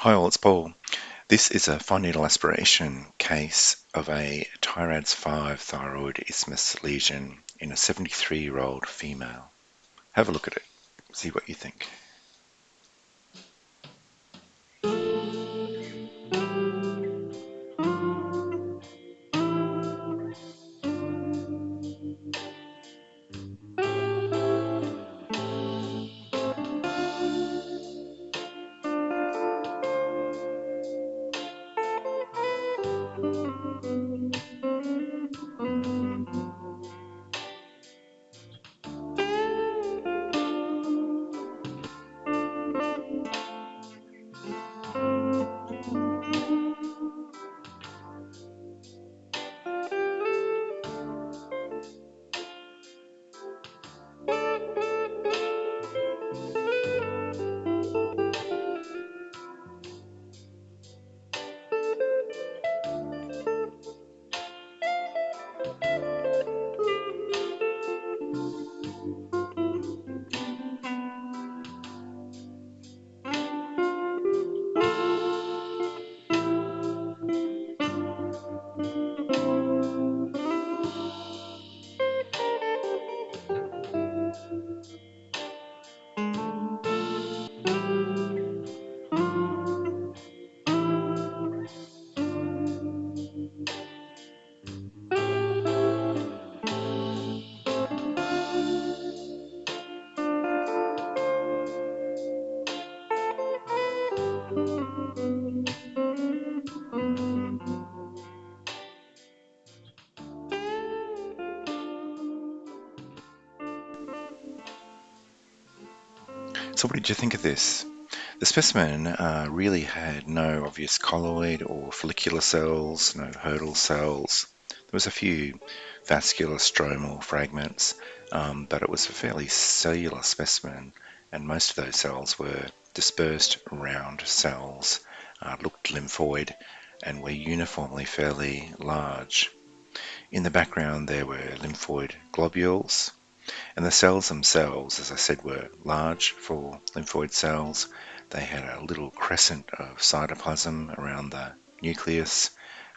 Hi all, it's Paul. This is a fine needle aspiration case of a TIRADS 5 thyroid isthmus lesion in a 73-year-old female. Have a look at it, see what you think. So what did you think of this? The specimen really had no obvious colloid or follicular cells, no hurdle cells. There was a few vascular stromal fragments, but it was a fairly cellular specimen, and most of those cells were dispersed round cells, looked lymphoid, and were uniformly fairly large. In the background there were lymphoid globules, and the cells themselves, as I said, were large for lymphoid cells. They had a little crescent of cytoplasm around the nucleus,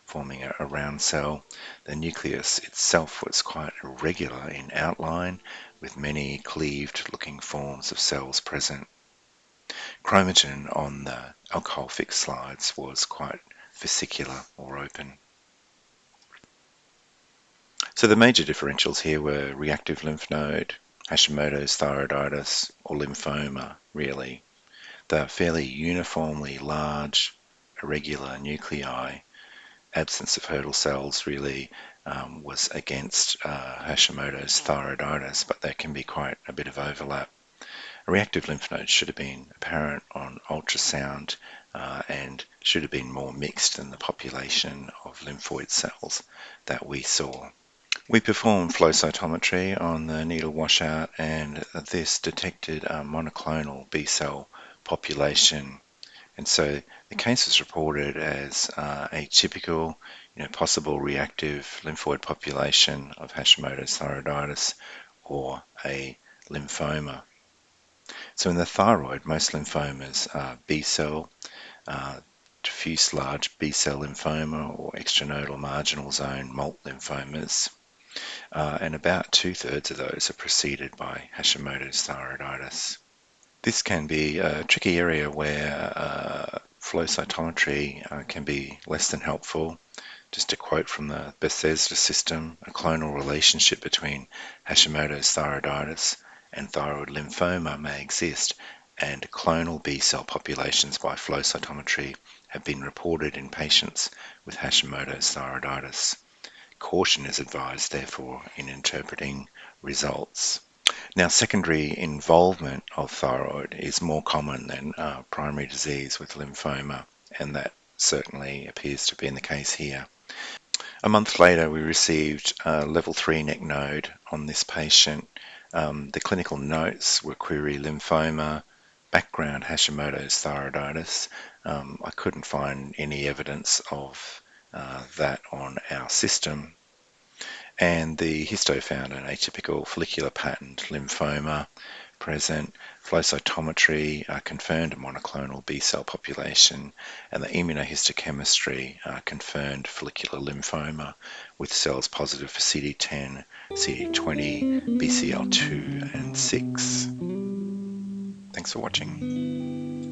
forming a round cell. The nucleus itself was quite irregular in outline, with many cleaved-looking forms of cells present. Chromatin on the alcohol-fixed slides was quite vesicular or open. So the major differentials here were reactive lymph node, Hashimoto's thyroiditis, or lymphoma, really. The fairly uniformly large, irregular nuclei, absence of hurdle cells really was against Hashimoto's thyroiditis, but there can be quite a bit of overlap. A reactive lymph node should have been apparent on ultrasound and should have been more mixed than the population of lymphoid cells that we saw. We performed flow cytometry on the needle washout, and this detected a monoclonal B-cell population. And so the case was reported as a typical, possible reactive lymphoid population of Hashimoto's thyroiditis or a lymphoma. So in the thyroid, most lymphomas are B-cell, diffuse large B-cell lymphoma or extranodal marginal zone MALT lymphomas. And about 2/3 of those are preceded by Hashimoto's thyroiditis. This can be a tricky area where flow cytometry can be less than helpful. Just a quote from the Bethesda system, a clonal relationship between Hashimoto's thyroiditis and thyroid lymphoma may exist, and clonal B-cell populations by flow cytometry have been reported in patients with Hashimoto's thyroiditis. Caution is advised, therefore, in interpreting results. Now, secondary involvement of thyroid is more common than primary disease with lymphoma, and that certainly appears to be the case here. A month later, we received a level 3 neck node on this patient. The clinical notes were query lymphoma, background Hashimoto's thyroiditis. I couldn't find any evidence of that on our system. And the histo found an atypical follicular patterned lymphoma, present. Flow cytometry confirmed a monoclonal B cell population, and the immunohistochemistry confirmed follicular lymphoma with cells positive for CD10, CD20, BCL2 and 6. Thanks for watching.